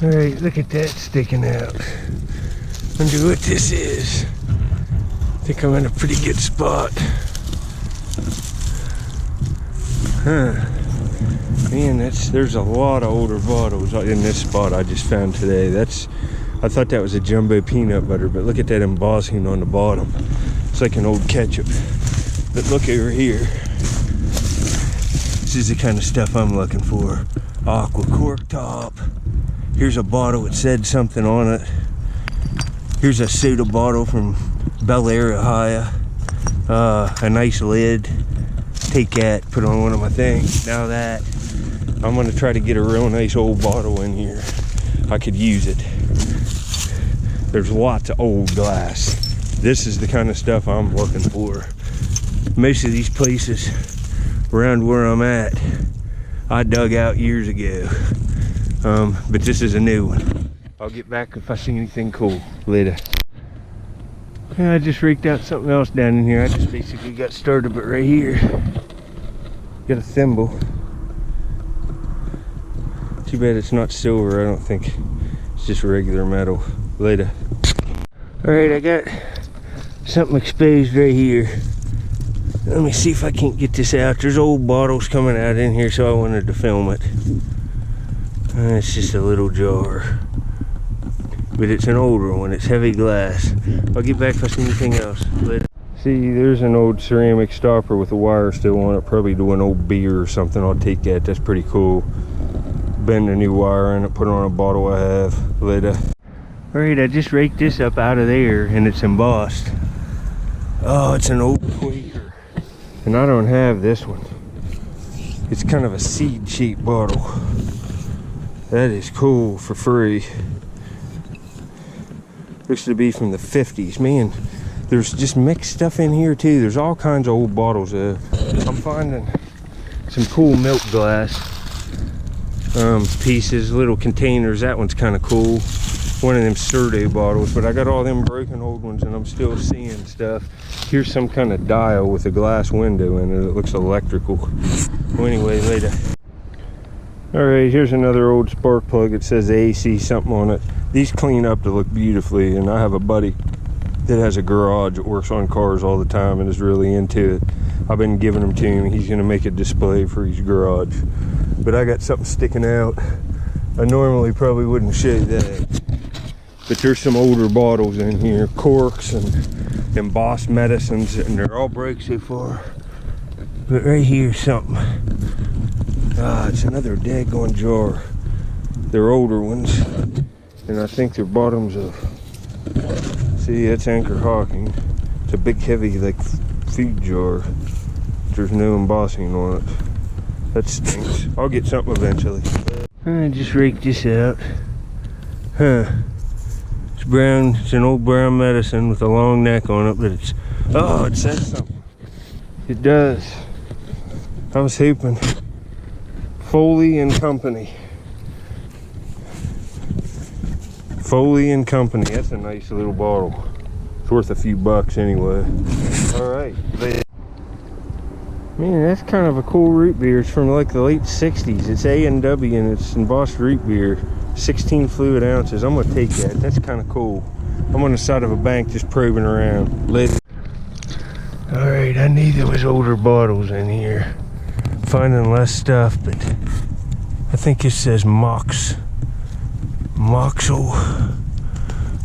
Alright, look at that sticking out. Wonder what this is. I think I'm in a pretty good spot. Huh. Man, there's a lot of older bottles in this spot I just found today. I thought that was a jumbo peanut butter, but look at that embossing on the bottom. It's like an old ketchup. But look over here. This is the kind of stuff I'm looking for. Aqua cork top. Here's a bottle that said something on it. Here's a soda bottle from Bel Air, Ohio. A nice lid. Take that, put on one of my things. Now that, I'm gonna try to get a real nice old bottle in here. I could use it. There's lots of old glass. This is the kind of stuff I'm looking for. Most of these places around where I'm at, I dug out years ago. But this is a new one. I'll get back if I see anything cool later. Yeah, I just raked out something else down in here. I just basically got started, but right here, got a thimble. Too bad it's not silver, I don't think. It's just regular metal. Later. Alright, I got something exposed right here. Let me see if I can't get this out. There's old bottles coming out in here, so I wanted to film it. It's just a little jar. But it's an older one, it's heavy glass. I'll get back if I see anything else later. See, there's an old ceramic stopper with a wire still on it, probably to an old beer or something. I'll take that, that's pretty cool. Bend a new wire in it, put it on a bottle I have later. Alright, I just raked this up out of there and it's embossed. Oh, it's an old Quaker. And I don't have this one. It's kind of a seed-shaped bottle. That is cool for free. Looks to be from the 50s. Man, there's just mixed stuff in here too. There's all kinds of old bottles. I'm finding some cool milk glass pieces, little containers. That one's kind of cool. One of them Surdo bottles, but I got all them broken old ones and I'm still seeing stuff. Here's some kind of dial with a glass window in it. It looks electrical. Well, anyway, later. Alright, here's another old spark plug. It says AC something on it. These clean up to look beautifully, and I have a buddy that has a garage that works on cars all the time and is really into it. I've been giving them to him. He's going to make a display for his garage. But I got something sticking out. I normally probably wouldn't show that. But there's some older bottles in here, corks and embossed medicines, and they're all broke so far. But right here's something. It's another daggone jar. They're older ones, and I think they're bottoms of. See, that's Anchor Hawking. It's a big, heavy, like feed jar. There's no embossing on it. That stinks. I'll get something eventually. I just raked this out. Huh. It's brown. It's an old brown medicine with a long neck on it, but it's. Oh, it says something. It does. I was hoping. Foley and Company. Foley and Company. That's a nice little bottle. It's worth a few bucks anyway. Alright. Man, that's kind of a cool root beer. It's from like the late 60s. It's A&W and it's embossed root beer. 16 fluid ounces. I'm going to take that. That's kind of cool. I'm on the side of a bank just probing around. Later. Alright, I knew there was older bottles in here. Finding less stuff, but I think it says Moxel.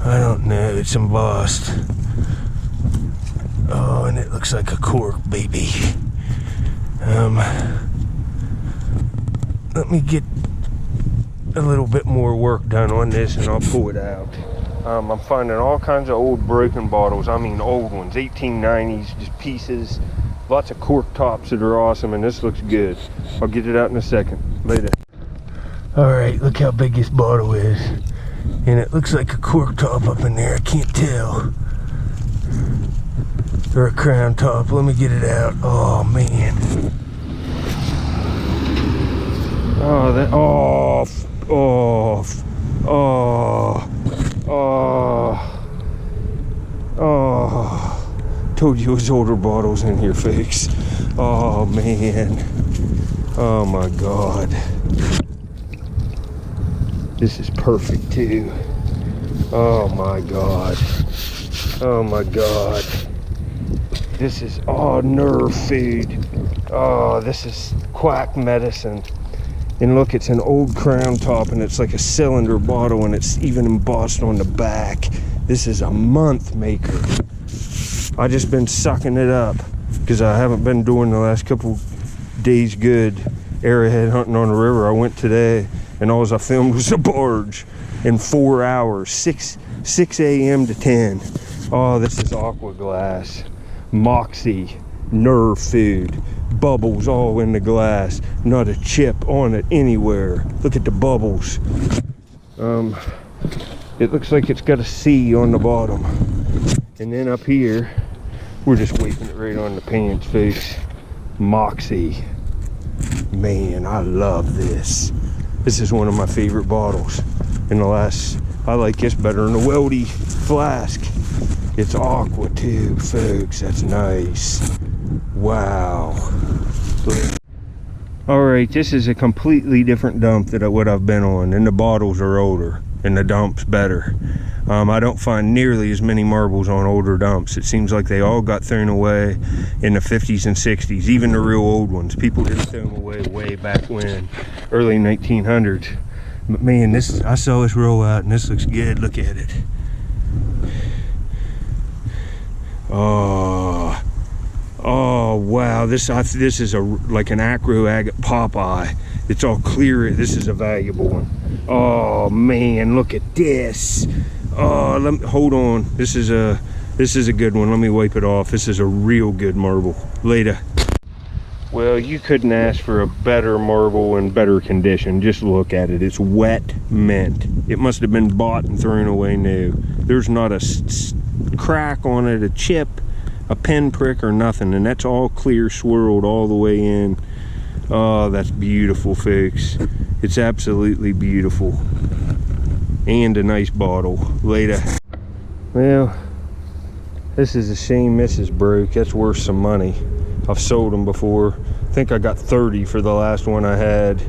I don't know, it's embossed. Oh, and it looks like a cork, baby. Let me get a little bit more work done on this and I'll pull it out. I'm finding all kinds of old broken bottles. I mean old ones, 1890s, just pieces. Lots of cork tops that are awesome, and this looks good. I'll get it out in a second. Later. Alright, look how big this bottle is. And it looks like a cork top up in there. I can't tell. Or a crown top. Let me get it out. Oh, man. Oh, that. Oh. Oh. Oh. Oh. Oh. Told you it was older bottles in here, folks. Oh man. Oh my God. This is perfect too. Oh my God. Oh my God. This is, oh, nerve food. Oh, this is quack medicine. And look, it's an old crown top and it's like a cylinder bottle and it's even embossed on the back. This is a month maker. I just been sucking it up because I haven't been doing the last couple days good arrowhead hunting on the river. I went today and all I filmed was a barge in 4 hours, 6 a.m. to 10. Oh, this is aqua glass, Moxie, nerve food, bubbles all in the glass, not a chip on it anywhere. Look at the bubbles. It looks like it's got a C on the bottom. And then up here, we're just waving it right on the pants, folks. Moxie. Man, I love this. This is one of my favorite bottles. I like this better than the Weldy flask. It's aqua too, folks. That's nice. Wow. All right, this is a completely different dump than what I've been on, and the bottles are older and the dump's better. I don't find nearly as many marbles on older dumps. It seems like they all got thrown away in the 50s and 60s, even the real old ones. People didn't throw them away way back when, early 1900s. But man, I saw this roll out and this looks good. Look at it. Oh wow, this is like an acro agate Popeye. It's all clear. This is a valuable one. Oh man, look at this. Oh, hold on. This is a good one. Let me wipe it off. This is a real good marble. Later. Well, you couldn't ask for a better marble in better condition. Just look at it. It's wet mint. It must have been bought and thrown away new. There's not a crack on it, a chip, a pin prick or nothing, and that's all clear, swirled all the way in. Oh, that's beautiful, folks. It's absolutely beautiful. And a nice bottle. Later. Well, this is a shame Mrs. broke. That's worth some money. I've sold them before. I think I got 30 for the last one I had.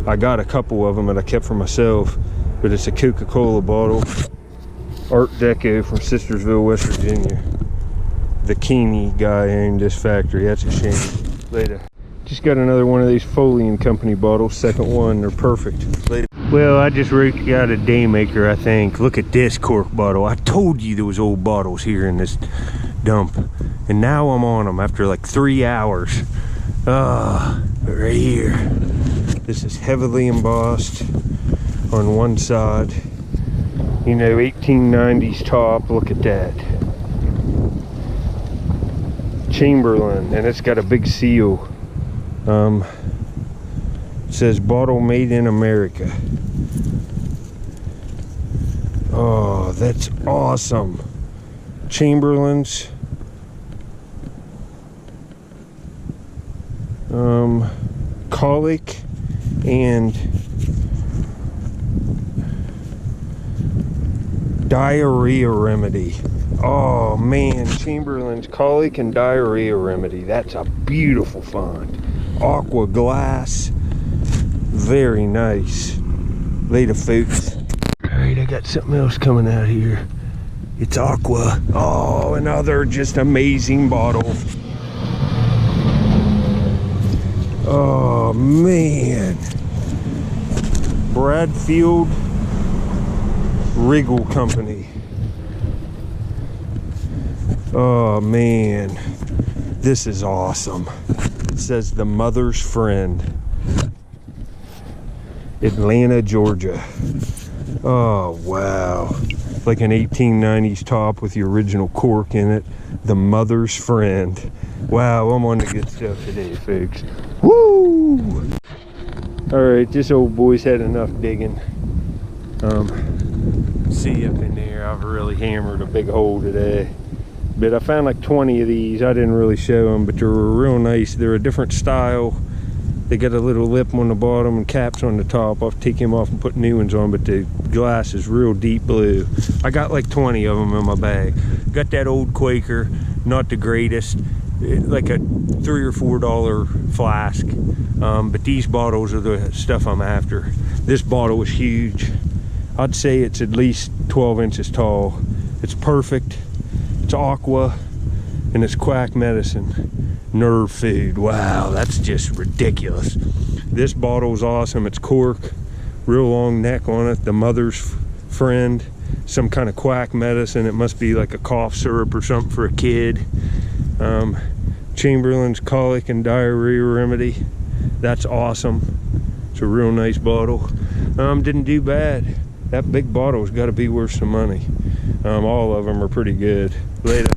I got a couple of them that I kept for myself, but it's a Coca-Cola bottle. Art Deco from Sistersville, West Virginia. The Keeney guy owned this factory. That's a shame. Later. Just got another one of these Foley and Company bottles. Second one. They're perfect. Later. Well, I just got a Daymaker, I think. Look at this cork bottle. I told you there was old bottles here in this dump. And now I'm on them after like 3 hours. Right here. This is heavily embossed on one side. You know, 1890s top. Look at that. Chamberlain, and it's got a big seal. It says bottle made in America. Oh, that's awesome. Chamberlain's. Colic and diarrhea remedy. Oh man, Chamberlain's colic and diarrhea remedy. That's a beautiful find. Aqua glass. Very nice. Later, folks. Alright, I got something else coming out here. It's aqua. Oh, another just amazing bottle. Oh man. Bradfield Regal Company. Oh man, this is awesome. It says the mother's friend. Atlanta, Georgia. Oh wow. Like an 1890s top with the original cork in it. The mother's friend. Wow, I'm on the good stuff today, folks. Woo! Alright, this old boy's had enough digging. See up in there, I've really hammered a big hole today. But I found like 20 of these. I didn't really show them, but they were real nice. They're a different style. They got a little lip on the bottom and caps on the top. I'll take them off and put new ones on, but the glass is real deep blue. I got like 20 of them in my bag. Got that old Quaker, not the greatest, like a $3 or $4 flask. But these bottles are the stuff I'm after. This bottle was huge. I'd say it's at least 12 inches tall. It's perfect. It's aqua, and it's quack medicine. Nerve food. Wow, that's just ridiculous. This bottle's awesome. It's cork, real long neck on it, the mother's friend, some kind of quack medicine. It must be like a cough syrup or something for a kid. Chamberlain's colic and diarrhea remedy. That's awesome. It's a real nice bottle. Didn't do bad. That big bottle's got to be worth some money. All of them are pretty good. Later.